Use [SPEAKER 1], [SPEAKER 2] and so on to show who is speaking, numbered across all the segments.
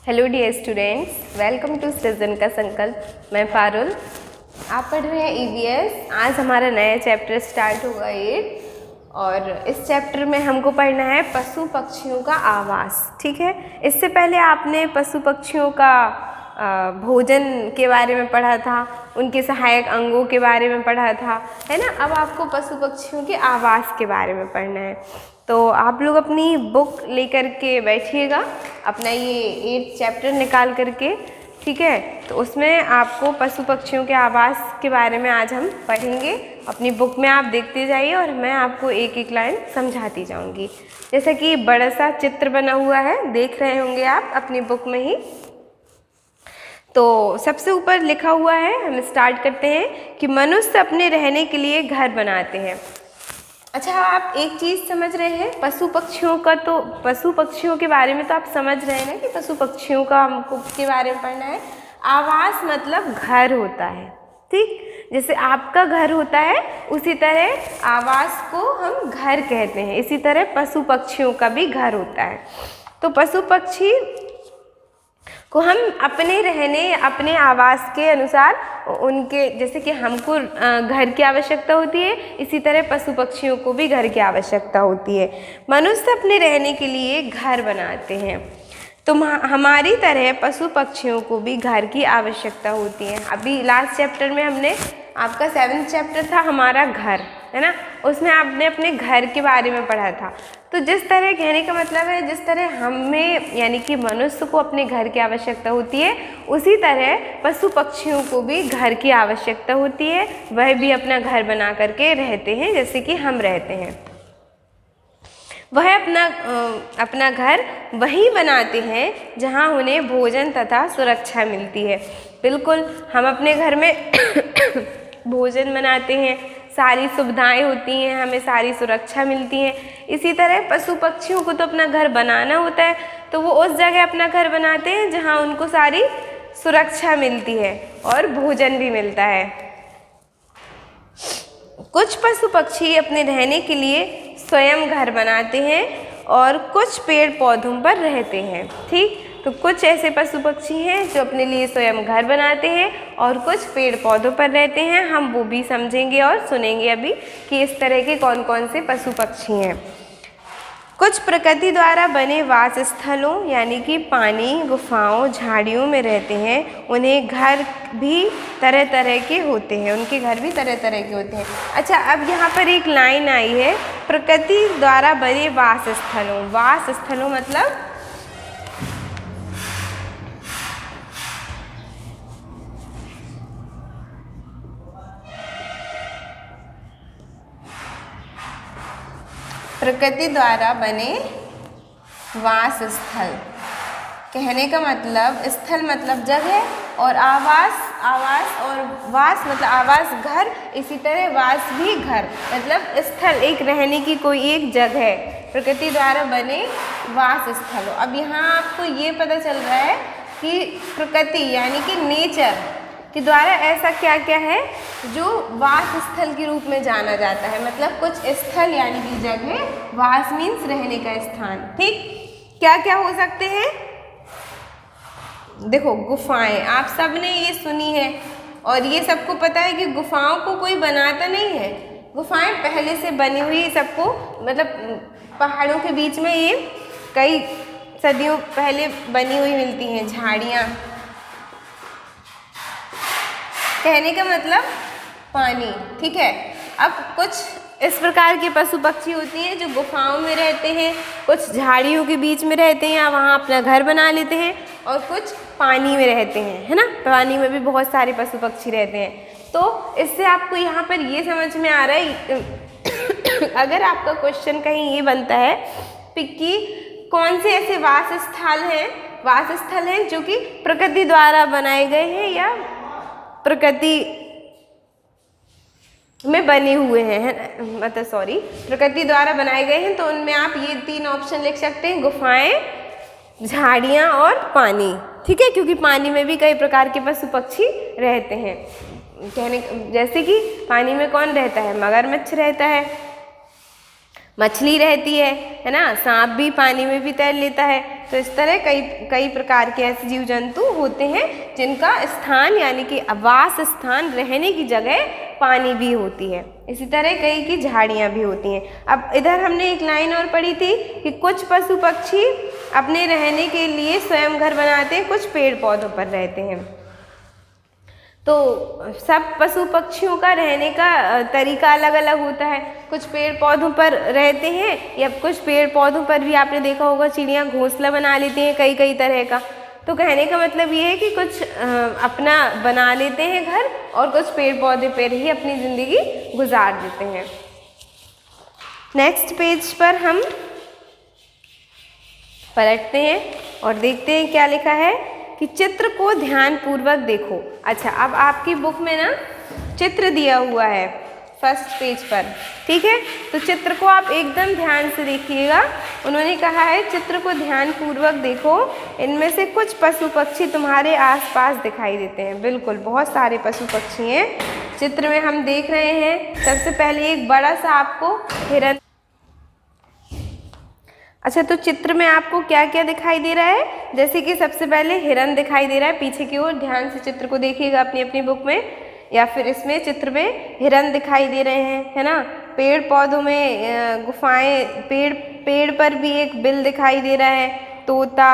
[SPEAKER 1] Hello dear students, welcome to Srijan ka संकल्प। मैं पारुल, आप पढ़ रहे हैं ईवीएस। आज हमारा नया चैप्टर स्टार्ट होगा 8 और इस चैप्टर में हमको पढ़ना है पशु पक्षियों का आवास। ठीक है, इससे पहले आपने पशु पक्षियों का भोजन के बारे में पढ़ा था, उनके सहायक अंगों के बारे में पढ़ा था, है ना। अब आपको पशु पक्षियों के आवास के बारे में पढ़ना है। तो आप लोग अपनी बुक लेकर के बैठिएगा, अपना ये 8 चैप्टर निकाल करके, ठीक है। तो उसमें आपको पशु पक्षियों के आवास के बारे में आज हम पढ़ेंगे। अपनी बुक में आप देखते जाइए और मैं आपको एक एक लाइन समझाती जाऊंगी। जैसे कि बड़ा सा चित्र बना हुआ है, देख रहे होंगे आप अपनी बुक में ही। तो सबसे ऊपर लिखा हुआ है, हम स्टार्ट करते हैं कि मनुष्य अपने रहने के लिए घर बनाते हैं। अच्छा, आप एक चीज़ समझ रहे हैं पशु पक्षियों का, तो पशु पक्षियों के बारे में तो आप समझ रहे हैं ना कि पशु पक्षियों का हमको के बारे में पढ़ना है। आवास मतलब घर होता है, ठीक। जैसे आपका घर होता है उसी तरह आवास को हम घर कहते हैं। इसी तरह पशु पक्षियों का भी घर होता है। तो पशु पक्षी को हम अपने रहने, अपने आवास के अनुसार उनके, जैसे कि हमको घर की आवश्यकता होती है, इसी तरह पशु पक्षियों को भी घर की आवश्यकता होती है। मनुष्य अपने रहने के लिए घर बनाते हैं, तो हमारी तरह पशु पक्षियों को भी घर की आवश्यकता होती है। अभी लास्ट चैप्टर में हमने, आपका 7th चैप्टर था हमारा घर, है ना, उसमें आपने अपने घर के बारे में पढ़ा था। तो जिस तरह, कहने का मतलब है जिस तरह हमें यानी कि मनुष्य को अपने घर की आवश्यकता होती है, उसी तरह पशु पक्षियों को भी घर की आवश्यकता होती है। वह भी अपना घर बना करके रहते हैं, जैसे कि हम रहते हैं। वह अपना घर वहीं बनाते हैं जहां उन्हें भोजन तथा सुरक्षा मिलती है। बिल्कुल, हम अपने घर में भोजन बनाते हैं, सारी सुविधाएं होती हैं, हमें सारी सुरक्षा मिलती है। इसी तरह पशु पक्षियों को तो अपना घर बनाना होता है, तो वो उस जगह अपना घर बनाते हैं जहां उनको सारी सुरक्षा मिलती है और भोजन भी मिलता है। कुछ पशु पक्षी अपने रहने के लिए स्वयं घर बनाते हैं और कुछ पेड़ पौधों पर रहते हैं, ठीक। तो कुछ ऐसे पशु पक्षी हैं जो अपने लिए स्वयं घर बनाते हैं और कुछ पेड़ पौधों पर रहते हैं। हम वो भी समझेंगे और सुनेंगे अभी कि इस तरह के कौन कौन से पशु पक्षी हैं। कुछ प्रकृति द्वारा बने वास स्थलों यानी कि पानी, गुफाओं, झाड़ियों में रहते हैं। उन्हें घर भी तरह तरह के होते हैं, उनके घर भी तरह तरह के होते हैं। अच्छा, अब यहाँ पर एक लाइन आई है, प्रकृति द्वारा बने वास स्थलों। वास स्थलों मतलब प्रकृति द्वारा बने वास स्थल। कहने का मतलब, स्थल मतलब जगह और आवास और वास मतलब आवास घर, इसी तरह वास भी घर मतलब स्थल, एक रहने की कोई एक जगह। प्रकृति द्वारा बने वास स्थल। अब यहाँ आपको ये पता चल रहा है कि प्रकृति यानी कि नेचर के द्वारा ऐसा क्या क्या है जो वास स्थल के रूप में जाना जाता है। मतलब कुछ स्थल यानी कि जगह, वास मीन्स रहने का स्थान, ठीक। क्या क्या हो सकते हैं? देखो, गुफाएं, आप सब ने ये सुनी है और ये सबको पता है कि गुफाओं को कोई बनाता नहीं है। गुफाएं पहले से बनी हुई, सबको मतलब पहाड़ों के बीच में ये कई सदियों पहले बनी हुई मिलती हैं। झाड़ियाँ, कहने का मतलब पानी, ठीक है। अब कुछ इस प्रकार के पशु पक्षी होती हैं जो गुफाओं में रहते हैं, कुछ झाड़ियों के बीच में रहते हैं या वहाँ अपना घर बना लेते हैं, और कुछ पानी में रहते हैं, है ना। पानी में भी बहुत सारे पशु पक्षी रहते हैं। तो इससे आपको यहाँ पर ये समझ में आ रहा है अगर आपका क्वेश्चन कहीं ये बनता है कि कौन से ऐसे वास स्थल हैं जो कि प्रकृति द्वारा बनाए गए हैं या प्रकृति में बने हुए हैं, मतलब प्रकृति द्वारा बनाए गए हैं, तो उनमें आप ये 3 ऑप्शन लिख सकते हैं, गुफाएं, झाड़ियाँ और पानी, ठीक है। क्योंकि पानी में भी कई प्रकार के पशु पक्षी रहते हैं। जैसे कि पानी में कौन रहता है? मगरमच्छ रहता है, मछली रहती है ना, सांप भी पानी में भी तैर लेता है। तो इस तरह कई प्रकार के ऐसे जीव जंतु होते हैं जिनका स्थान यानी कि आवास स्थान, रहने की जगह पानी भी होती है। इसी तरह कई की झाड़ियाँ भी होती हैं। अब इधर हमने एक लाइन और पढ़ी थी कि कुछ पशु पक्षी अपने रहने के लिए स्वयं घर बनाते हैं, कुछ पेड़ पौधों पर रहते हैं। तो सब पशु पक्षियों का रहने का तरीका अलग अलग होता है। कुछ पेड़ पौधों पर रहते हैं, या कुछ पेड़ पौधों पर भी आपने देखा होगा चिड़ियाँ घोंसला बना लेती हैं कई तरह का। तो कहने का मतलब ये है कि कुछ अपना बना लेते हैं घर, और कुछ पेड़ पौधे पर ही अपनी ज़िंदगी गुजार देते हैं। नेक्स्ट पेज पर हम पलटते हैं और देखते हैं क्या लिखा है कि चित्र को ध्यानपूर्वक देखो। अच्छा, अब आपकी बुक में ना चित्र दिया हुआ है फर्स्ट पेज पर, ठीक है। तो चित्र को आप एकदम ध्यान से देखिएगा। उन्होंने कहा है चित्र को ध्यानपूर्वक देखो, इनमें से कुछ पशु पक्षी तुम्हारे आसपास दिखाई देते हैं। बिल्कुल, बहुत सारे पशु पक्षी हैं चित्र में हम देख रहे हैं। सबसे पहले एक बड़ा सा आपको हिरन। अच्छा, तो चित्र में आपको क्या क्या दिखाई दे रहा है? जैसे कि सबसे पहले हिरन दिखाई दे रहा है, पीछे की ओर ध्यान से चित्र को देखिएगा अपनी अपनी बुक में, या फिर इसमें चित्र में हिरन दिखाई दे रहे हैं, है ना। पेड़ पौधों में गुफाएं, पेड़ पर भी एक बिल दिखाई दे रहा है, तोता,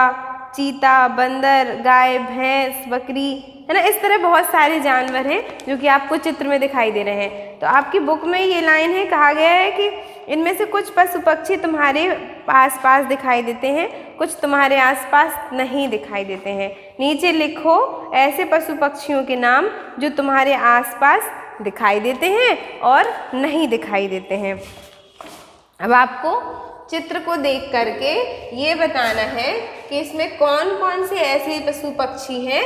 [SPEAKER 1] चीता, बंदर, गाय, भैंस, बकरी, है ना। इस तरह बहुत सारे जानवर हैं जो कि आपको चित्र में दिखाई दे रहे हैं। तो आपकी बुक में ये लाइन है, कहा गया है कि इनमें से कुछ पशु पक्षी तुम्हारे आसपास दिखाई देते हैं, कुछ तुम्हारे आसपास नहीं दिखाई देते हैं। नीचे लिखो ऐसे पशु पक्षियों के नाम जो तुम्हारे आसपास दिखाई देते हैं और नहीं दिखाई देते हैं। अब आपको चित्र को देख करके ये बताना है कि इसमें कौन कौन से ऐसे पशु पक्षी हैं,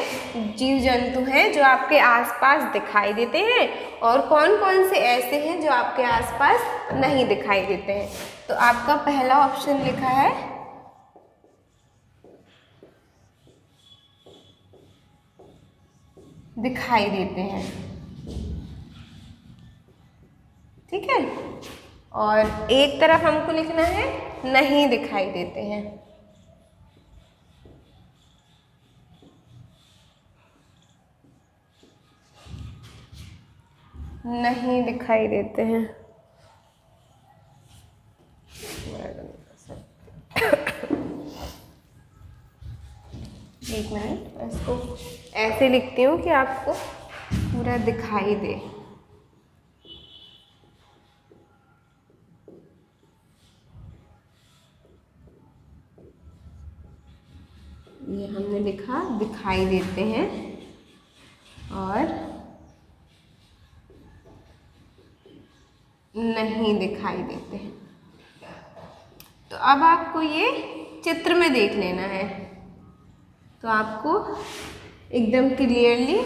[SPEAKER 1] जीव जंतु हैं जो आपके आसपास दिखाई देते हैं, और कौन कौन से ऐसे हैं जो आपके आसपास नहीं दिखाई देते हैं। तो आपका पहला ऑप्शन लिखा है दिखाई देते हैं, ठीक है। और एक तरफ हमको लिखना है नहीं दिखाई देते हैं। नहीं दिखाई देते हैं। एक मिनट, इसको ऐसे लिखती हूँ कि आपको पूरा दिखाई दे। ये हमने लिखा दिखाई देते हैं और नहीं दिखाई देते हैं। तो अब आपको ये चित्र में देख लेना है, तो आपको एकदम क्लियरली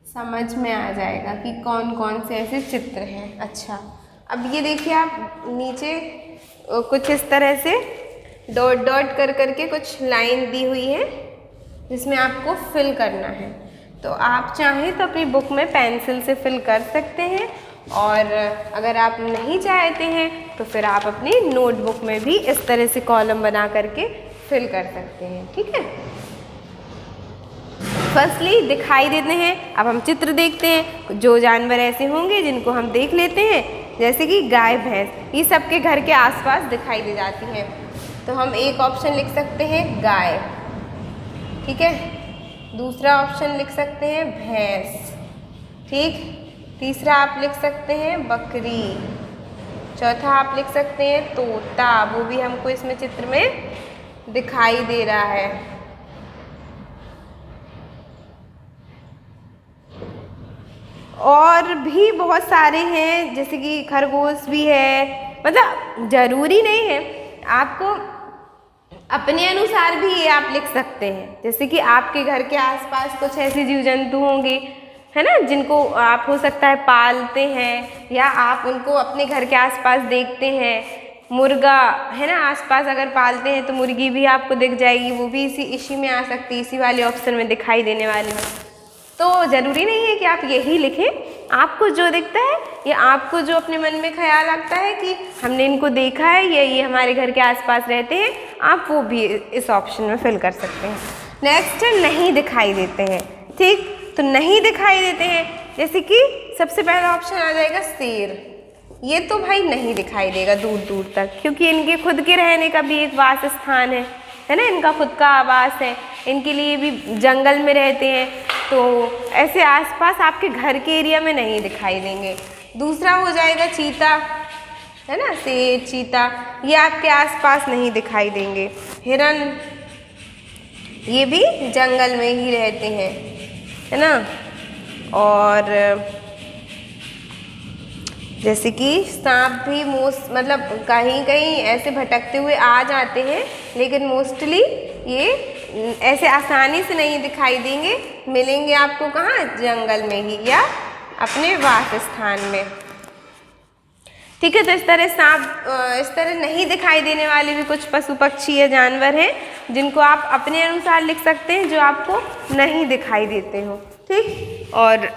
[SPEAKER 1] समझ में आ जाएगा कि कौन कौन से ऐसे चित्र हैं। अच्छा, अब ये देखिए, आप नीचे कुछ इस तरह से डॉट डॉट कर करके कुछ लाइन दी हुई है जिसमें आपको फिल करना है। तो आप चाहें तो अपनी बुक में पेंसिल से फिल कर सकते हैं, और अगर आप नहीं चाहते हैं तो फिर आप अपनी नोटबुक में भी इस तरह से कॉलम बना करके फिल कर सकते हैं, ठीक है। फर्स्टली दिखाई देते हैं। अब हम चित्र देखते हैं, जो जानवर ऐसे होंगे जिनको हम देख लेते हैं, जैसे कि गाय, भैंस, ये सबके घर के आसपास दिखाई दे जाती हैं। तो हम एक ऑप्शन लिख सकते हैं गाय, ठीक है। दूसरा ऑप्शन लिख सकते हैं भैंस, ठीक। तीसरा आप लिख सकते हैं बकरी। चौथा आप लिख सकते हैं तोता, वो भी हमको इसमें चित्र में दिखाई दे रहा है। और भी बहुत सारे हैं, जैसे कि खरगोश भी है। मतलब ज़रूरी नहीं है, आपको अपने अनुसार भी ये आप लिख सकते हैं। जैसे कि आपके घर के आसपास कुछ ऐसे जीव जंतु होंगे, है ना, जिनको आप हो सकता है पालते हैं, या आप उनको अपने घर के आसपास देखते हैं। मुर्गा, है ना, आसपास अगर पालते हैं तो मुर्गी भी आपको दिख जाएगी, वो भी इसी में आ सकती है, इसी वाले ऑप्शन में दिखाई देने वाली है। तो ज़रूरी नहीं है कि आप यही लिखें, आपको जो दिखता है या आपको जो अपने मन में ख्याल आता है कि हमने इनको देखा है या ये हमारे घर के आसपास रहते हैं, आप वो भी इस ऑप्शन में फिल कर सकते हैं। नेक्स्ट है नहीं दिखाई देते हैं। ठीक, तो नहीं दिखाई देते हैं, जैसे कि सबसे पहला ऑप्शन आ जाएगा शेर। ये तो भाई नहीं दिखाई देगा दूर दूर तक, क्योंकि इनके खुद के रहने का भी एक वास स्थान है ना, इनका खुद का आवास है, इनके लिए भी जंगल में रहते हैं, तो ऐसे आसपास आपके घर के एरिया में नहीं दिखाई देंगे। दूसरा हो जाएगा चीता, है ना, शेर, चीता, ये आपके आसपास नहीं दिखाई देंगे। हिरन, ये भी जंगल में ही रहते हैं, है ना। और जैसे कि सांप भी मतलब कहीं कहीं ऐसे भटकते हुए आ जाते हैं, लेकिन मोस्टली ये ऐसे आसानी से नहीं दिखाई देंगे, मिलेंगे आपको कहाँ, जंगल में ही या अपने वास स्थान में। ठीक है, तो इस तरह नहीं दिखाई देने वाले भी कुछ पशु पक्षी या जानवर हैं जिनको आप अपने अनुसार लिख सकते हैं, जो आपको नहीं दिखाई देते हो। ठीक, और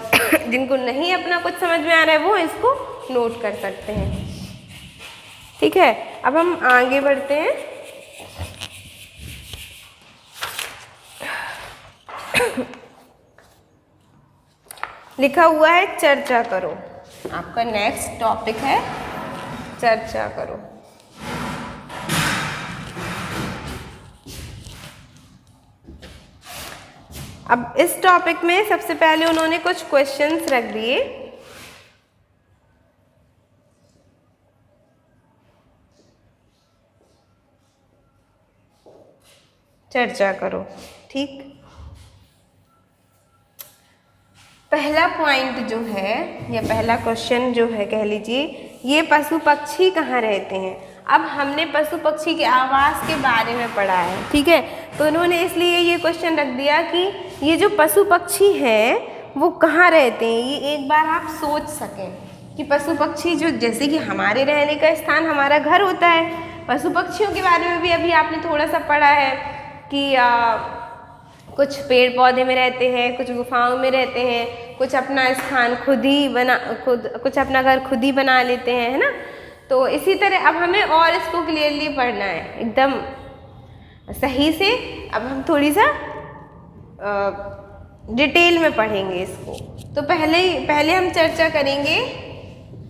[SPEAKER 1] जिनको नहीं अपना कुछ समझ में आ रहा है वो इसको नोट कर सकते हैं। ठीक है, अब हम आगे बढ़ते हैं। लिखा हुआ है चर्चा करो, आपका नेक्स्ट टॉपिक है चर्चा करो। अब इस टॉपिक में सबसे पहले उन्होंने कुछ क्वेश्चंस रख दिए। चर्चा करो। ठीक, पहला पॉइंट जो है या पहला क्वेश्चन जो है, कह लीजिए, ये पशु पक्षी कहाँ रहते हैं। अब हमने पशु पक्षी के आवास के बारे में पढ़ा है, ठीक है, तो उन्होंने इसलिए ये क्वेश्चन रख दिया कि ये जो पशु पक्षी हैं वो कहाँ रहते हैं। ये एक बार आप सोच सकें कि पशु पक्षी जो, जैसे कि हमारे रहने का स्थान हमारा घर होता है, पशु पक्षियों के बारे में भी अभी आपने थोड़ा सा पढ़ा है कि कुछ पेड़ पौधे में रहते हैं, कुछ गुफाओं में रहते हैं, कुछ अपना स्थान कुछ अपना घर खुद ही बना लेते हैं, है ना। तो इसी तरह अब हमें और इसको क्लियरली पढ़ना है एकदम सही से। अब हम थोड़ी सा डिटेल में पढ़ेंगे इसको। तो पहले हम चर्चा करेंगे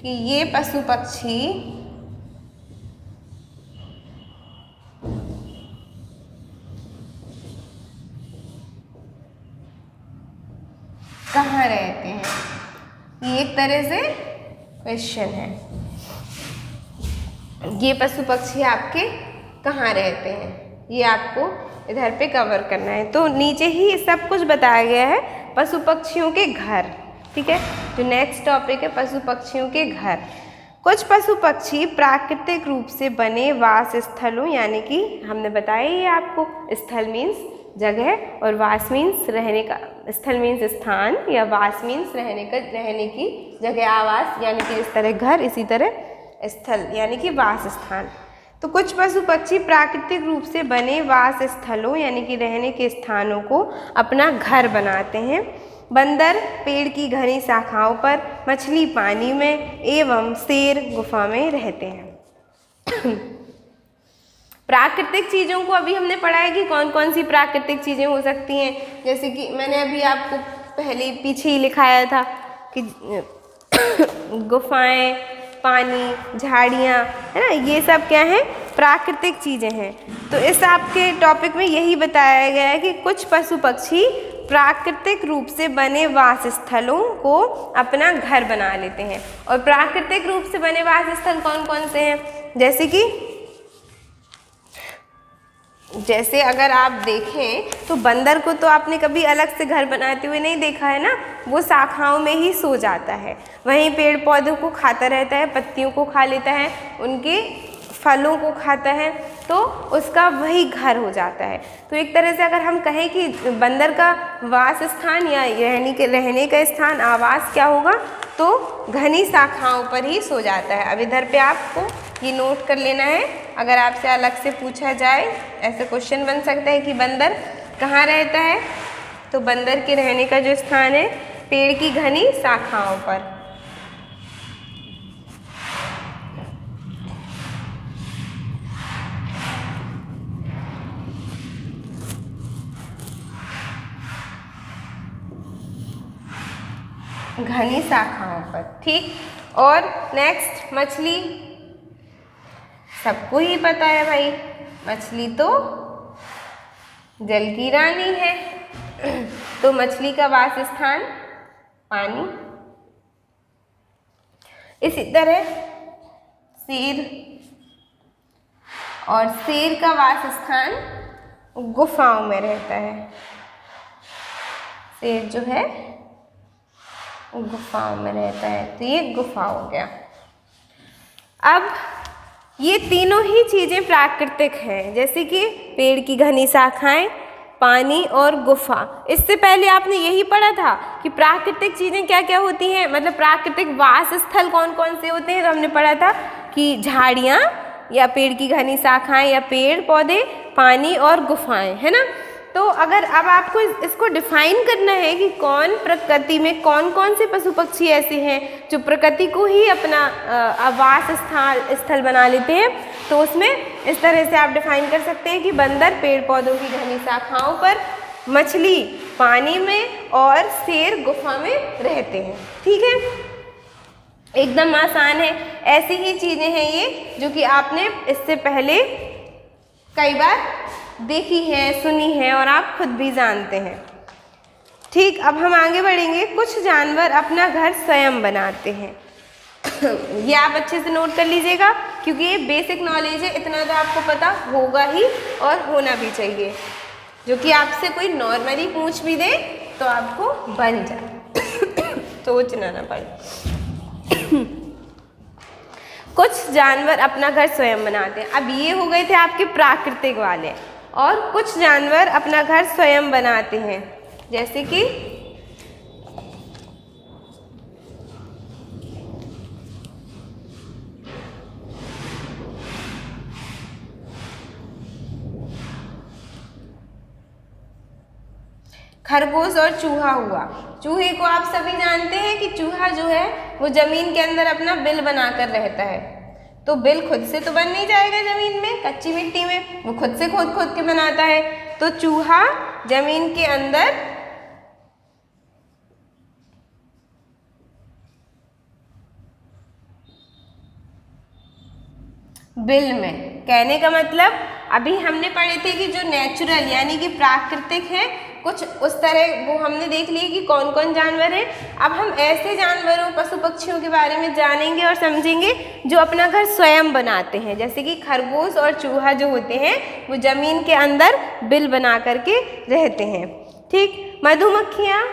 [SPEAKER 1] कि ये पशु पक्षी कहाँ रहते हैं। ये एक तरह से क्वेश्चन है, ये पशु पक्षी आपके कहाँ रहते हैं, ये आपको इधर पे कवर करना है। तो नीचे ही सब कुछ बताया गया है, पशु पक्षियों के घर। ठीक है, जो नेक्स्ट टॉपिक है पशु पक्षियों के घर। कुछ पशु पक्षी प्राकृतिक रूप से बने वास स्थलों, यानी कि हमने बताया ये आपको, स्थल मीन्स जगह और वास मीन्स रहने का, स्थल मीन्स स्थान या वास मीन्स रहने की जगह, आवास यानी कि इस तरह घर, इसी तरह स्थल यानी कि वास स्थान। तो कुछ पशु पक्षी प्राकृतिक रूप से बने वास स्थलों यानी कि रहने के स्थानों को अपना घर बनाते हैं। बंदर पेड़ की घनी शाखाओं पर, मछली पानी में एवं शेर गुफा में रहते हैं। प्राकृतिक चीज़ों को अभी हमने पढ़ा है कि कौन कौन सी प्राकृतिक चीज़ें हो सकती हैं, जैसे कि मैंने अभी आपको पहले पीछे ही लिखाया था कि गुफाएं, पानी, झाड़ियाँ, है ना, ये सब क्या है, प्राकृतिक चीज़ें हैं। तो इस आपके टॉपिक में यही बताया गया है कि कुछ पशु पक्षी प्राकृतिक रूप से बने वास स्थलों को अपना घर बना लेते हैं। और प्राकृतिक रूप से बने वास स्थल कौन कौन से हैं, जैसे अगर आप देखें तो बंदर को तो आपने कभी अलग से घर बनाते हुए नहीं देखा है ना, वो शाखाओं में ही सो जाता है, वहीं पेड़ पौधों को खाता रहता है, पत्तियों को खा लेता है, उनके फलों को खाता है, तो उसका वही घर हो जाता है। तो एक तरह से अगर हम कहें कि बंदर का वास स्थान या रहने का स्थान, आवास क्या होगा, तो घनी शाखाओं पर ही सो जाता है। अब इधर पे आपको ये नोट कर लेना है, अगर आपसे अलग से पूछा जाए, ऐसे क्वेश्चन बन सकता है कि बंदर कहाँ रहता है, तो बंदर के रहने का जो स्थान है पेड़ की घनी शाखाओं पर। घनी शाखाओं पर, ठीक। और नेक्स्ट मछली, सबको ही पता है भाई, मछली तो जल की रानी है। तो मछली का वास स्थान पानी। इसी तरह शेर, और शेर का वास स्थान गुफाओं में रहता है। शेर जो है गुफाओं में रहता है, तो ये गुफा हो गया। अब ये तीनों ही चीज़ें प्राकृतिक हैं, जैसे कि पेड़ की घनी शाखाएं, पानी और गुफा। इससे पहले आपने यही पढ़ा था कि प्राकृतिक चीज़ें क्या क्या होती हैं, मतलब प्राकृतिक वास स्थल कौन कौन से होते हैं। तो हमने पढ़ा था कि झाड़ियाँ या पेड़ की घनी शाखाएं या पेड़ पौधे, पानी और गुफाएं, है ना। तो अगर अब आपको इसको डिफाइन करना है कि कौन प्रकृति में कौन कौन से पशु पक्षी ऐसे हैं जो प्रकृति को ही अपना आवास स्थल बना लेते हैं, तो उसमें इस तरह से आप डिफाइन कर सकते हैं कि बंदर पेड़ पौधों की घनी शाखाओं पर, मछली पानी में और शेर गुफा में रहते हैं। ठीक है, एकदम आसान है। ऐसी ही चीज़ें हैं ये जो कि आपने इससे पहले कई बार देखी है, सुनी है और आप खुद भी जानते हैं। ठीक, अब हम आगे बढ़ेंगे। कुछ जानवर अपना घर स्वयं बनाते हैं। ये आप अच्छे से नोट कर लीजिएगा क्योंकि ये बेसिक नॉलेज है, इतना तो आपको पता होगा ही और होना भी चाहिए, जो कि आपसे कोई नॉर्मली पूछ भी दे तो आपको बन जाए, सोचना ना पड़े। कुछ जानवर अपना घर स्वयं बनाते हैं। अब ये हो गए थे आपके प्राकृतिक वाले, और कुछ जानवर अपना घर स्वयं बनाते हैं, जैसे कि खरगोश और चूहा हुआ। चूहे को आप सभी जानते हैं कि चूहा जो है वो जमीन के अंदर अपना बिल बनाकर रहता है। तो बिल खुद से तो बन नहीं जाएगा जमीन में, कच्ची मिट्टी में, वो खुद से खोद खोद के बनाता है। तो चूहा जमीन के अंदर बिल में, कहने का मतलब अभी हमने पढ़े थे कि जो नेचुरल यानी कि प्राकृतिक है, कुछ उस तरह वो हमने देख लिए कि कौन कौन जानवर हैं। अब हम ऐसे जानवरों, पशु पक्षियों के बारे में जानेंगे और समझेंगे जो अपना घर स्वयं बनाते हैं, जैसे कि खरगोश और चूहा जो होते हैं वो जमीन के अंदर बिल बना करके रहते हैं। ठीक, मधुमक्खियाँ,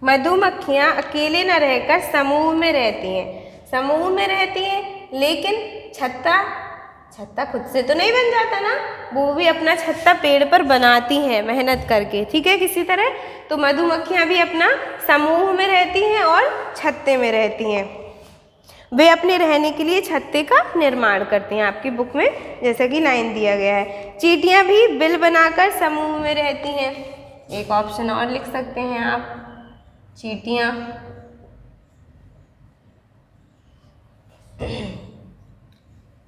[SPEAKER 1] मधुमक्खियाँ अकेले न रहकर समूह में रहती हैं। समूह में रहती हैं, लेकिन छत्ता खुद से तो नहीं बन जाता ना, वो भी अपना छत्ता पेड़ पर बनाती हैं मेहनत करके। ठीक है, किसी तरह। तो मधुमक्खियाँ भी अपना समूह में रहती हैं और छत्ते में रहती हैं। वे अपने रहने के लिए छत्ते का निर्माण करती हैं, आपकी बुक में जैसा कि लाइन दिया गया है। चींटियाँ भी बिल बनाकर समूह में रहती हैं। एक ऑप्शन और लिख सकते हैं आप, चींटियाँ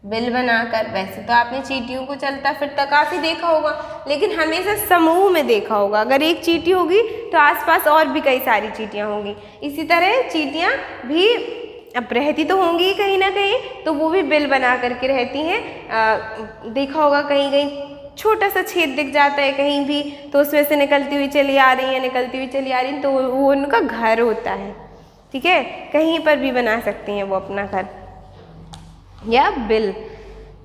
[SPEAKER 1] बिल बनाकर। वैसे तो आपने चींटियों को चलता फिरता काफ़ी देखा होगा, लेकिन हमेशा समूह में देखा होगा। अगर एक चींटी होगी तो आसपास और भी कई सारी चींटियाँ होंगी। इसी तरह चींटियाँ भी अब रहती तो होंगी कहीं ना कहीं, तो वो भी बिल बना करके रहती हैं। देखा होगा कहीं कहीं छोटा सा छेद दिख जाता है कहीं भी, तो उसमें से निकलती हुई चली आ रही है, निकलती हुई चली आ रही है, तो वो उनका घर होता है। ठीक है, कहीं पर भी बना सकती हैं वो अपना घर या बिल।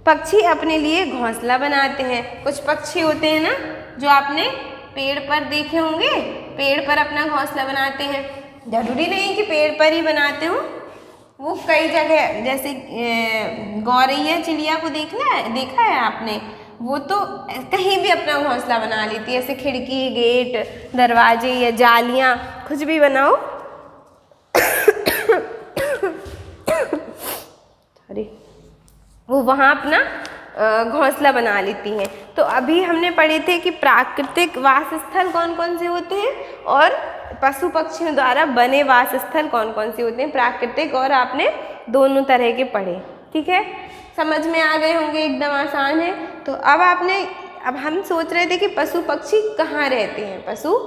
[SPEAKER 1] पक्षी अपने लिए घोंसला बनाते हैं। कुछ पक्षी होते हैं ना जो आपने पेड़ पर देखे होंगे, पेड़ पर अपना घोंसला बनाते हैं। जरूरी नहीं कि पेड़ पर ही बनाते हो, वो कई जगह, जैसे गौरैया चिड़िया को देखा है आपने, वो तो कहीं भी अपना घोंसला बना लेती है, ऐसे खिड़की, गेट, दरवाजे या जालियाँ, कुछ भी बनाओ वो वहाँ अपना घोंसला बना लेती हैं। तो अभी हमने पढ़े थे कि प्राकृतिक वास स्थल कौन कौन से होते हैं और पशु पक्षियों द्वारा बने वास स्थल कौन कौन से होते हैं, प्राकृतिक और आपने दोनों तरह के पढ़े। ठीक है, समझ में आ गए होंगे, एकदम आसान है। तो अब हम सोच रहे थे कि पशु पक्षी कहाँ रहते हैं, पशु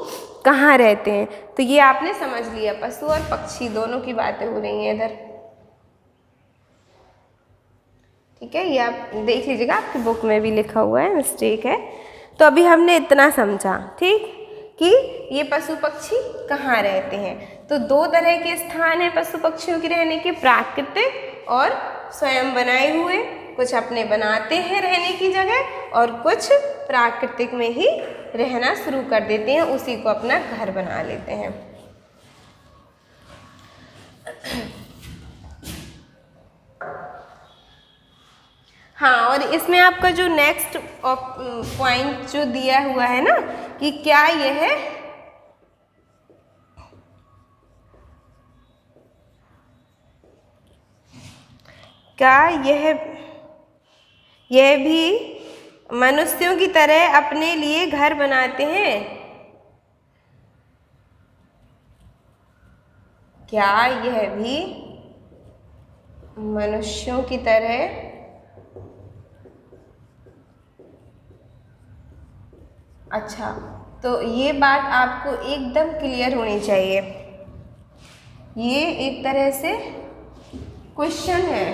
[SPEAKER 1] कहाँ रहते हैं, तो ये आपने समझ लिया, पशु और पक्षी दोनों की बातें हो रही हैं इधर। ठीक है, ये आप देख लीजिएगा, आपकी बुक में भी लिखा हुआ है, मिस्टेक है। तो अभी हमने इतना समझा, ठीक, कि ये पशु पक्षी कहाँ रहते हैं। तो दो तरह के स्थान हैं पशु पक्षियों के रहने के, प्राकृतिक और स्वयं बनाए हुए। कुछ अपने बनाते हैं रहने की जगह और कुछ प्राकृतिक में ही रहना शुरू कर देते हैं, उसी को अपना घर बना लेते हैं। हाँ, और इसमें आपका जो नेक्स्ट पॉइंट जो दिया हुआ है ना कि क्या यह भी मनुष्यों की तरह अपने लिए घर बनाते हैं। क्या यह भी मनुष्यों की तरह अच्छा, तो ये बात आपको एकदम क्लियर होनी चाहिए। ये एक तरह से क्वेश्चन है,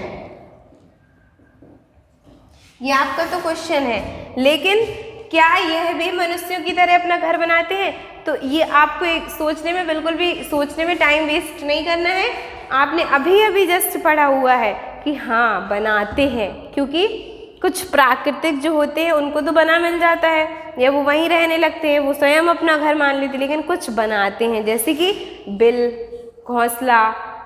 [SPEAKER 1] ये आपका तो क्वेश्चन है, लेकिन क्या यह भी मनुष्यों की तरह अपना घर बनाते हैं? तो ये आपको एक सोचने में, बिल्कुल भी सोचने में टाइम वेस्ट नहीं करना है। आपने अभी अभी जस्ट पढ़ा हुआ है कि हाँ बनाते हैं, क्योंकि कुछ प्राकृतिक जो होते हैं उनको तो बना मिल जाता है या वो वहीं रहने लगते हैं, वो स्वयं अपना घर मान लेते, लेकिन कुछ बनाते हैं, जैसे कि बिल, घोंसला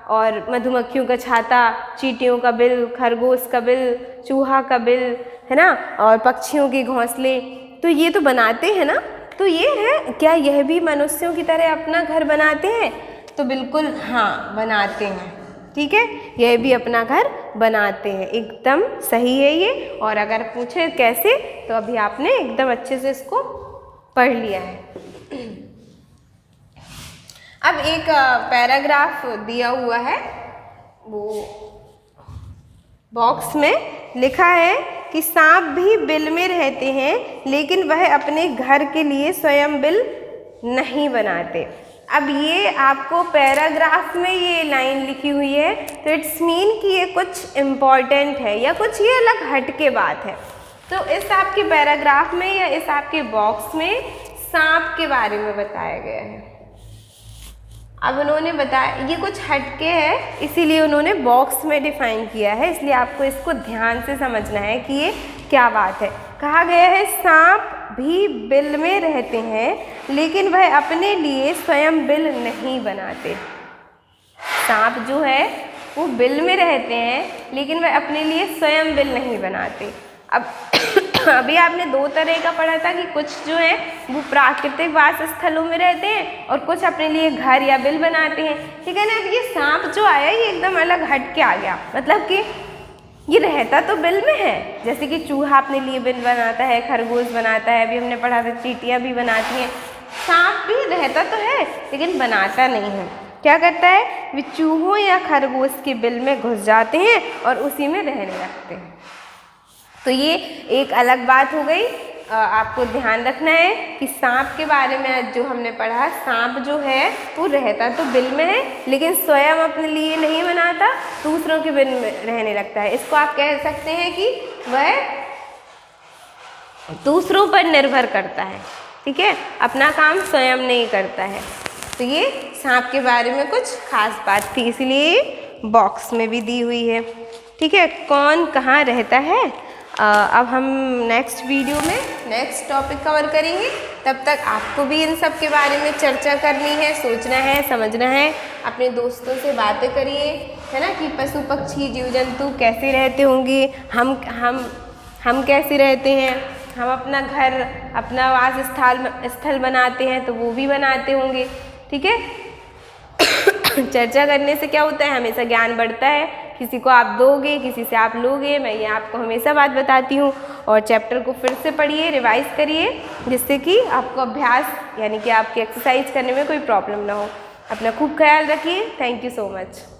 [SPEAKER 1] और मधुमक्खियों का छाता, चींटियों का बिल, खरगोश का बिल, चूहा का बिल, है ना, और पक्षियों के घोंसले, तो ये तो बनाते हैं ना। तो ये है, क्या यह भी मनुष्यों की तरह अपना घर बनाते हैं? तो बिल्कुल हाँ, बनाते हैं। ठीक है, यह भी अपना घर बनाते हैं, एकदम सही है ये। और अगर पूछे कैसे, तो अभी आपने एकदम अच्छे से इसको पढ़ लिया है। अब एक पैराग्राफ दिया हुआ है, वो बॉक्स में लिखा है कि सांप भी बिल में रहते हैं, लेकिन वह अपने घर के लिए स्वयं बिल नहीं बनाते। अब ये आपको पैराग्राफ में ये लाइन लिखी हुई है, तो इट्स मीन कि ये कुछ इम्पॉर्टेंट है या कुछ ये अलग हट के बात है। तो इस आपके पैराग्राफ में या इस आपके बॉक्स में सांप के बारे में बताया गया है। अब उन्होंने बताया ये कुछ हटके है, इसीलिए उन्होंने बॉक्स में डिफाइन किया है, इसलिए आपको इसको ध्यान से समझना है कि ये क्या बात है। कहा गया है सांप भी बिल में रहते हैं, लेकिन वह अपने लिए स्वयं बिल नहीं बनाते। सांप जो है वो बिल में रहते हैं, लेकिन वह अपने लिए स्वयं बिल नहीं बनाते। अब अभी आपने दो तरह का पढ़ा था कि कुछ जो है वो प्राकृतिक वास स्थलों में रहते हैं और कुछ अपने लिए घर या बिल बनाते हैं। ठीक है ना। अब ये सांप जो आया ये एकदम अलग हट के आ गया, मतलब कि ये रहता तो बिल में है, जैसे कि चूहा अपने लिए बिल बनाता है, खरगोश बनाता है, अभी हमने पढ़ा था चींटियाँ भी बनाती हैं। सांप भी रहता तो है लेकिन बनाता नहीं है। क्या करता है, वे चूहों या खरगोश के बिल में घुस जाते हैं और उसी में रहने लगते हैं। तो ये एक अलग बात हो गई। आपको ध्यान रखना है कि सांप के बारे में जो हमने पढ़ा, सांप जो है वो रहता तो बिल में है लेकिन स्वयं अपने लिए नहीं बनाता, दूसरों के बिल में रहने लगता है। इसको आप कह सकते हैं कि वह दूसरों पर निर्भर करता है। ठीक है, अपना काम स्वयं नहीं करता है। तो ये सांप के बारे में कुछ खास बात थी, इसलिए बॉक्स में भी दी हुई है। ठीक है, कौन कहाँ रहता है अब हम नेक्स्ट वीडियो में नेक्स्ट टॉपिक कवर करेंगे। तब तक आपको भी इन सब के बारे में चर्चा करनी है, सोचना है, समझना है, अपने दोस्तों से बातें करिए, है ना, कि पशु पक्षी जीव जंतु कैसे रहते होंगे, हम कैसे रहते हैं, हम अपना घर, अपना वास स्थल बनाते हैं तो वो भी बनाते होंगे। ठीक है चर्चा करने से क्या होता है, हमेशा ज्ञान बढ़ता है, किसी को आप दोगे, किसी से आप लोगे, मैं ये आपको हमेशा बात बताती हूँ। और चैप्टर को फिर से पढ़िए, रिवाइज करिए, जिससे कि आपको अभ्यास यानी कि आपकी एक्सरसाइज करने में कोई प्रॉब्लम ना हो। अपना खूब ख्याल रखिए। Thank you so much.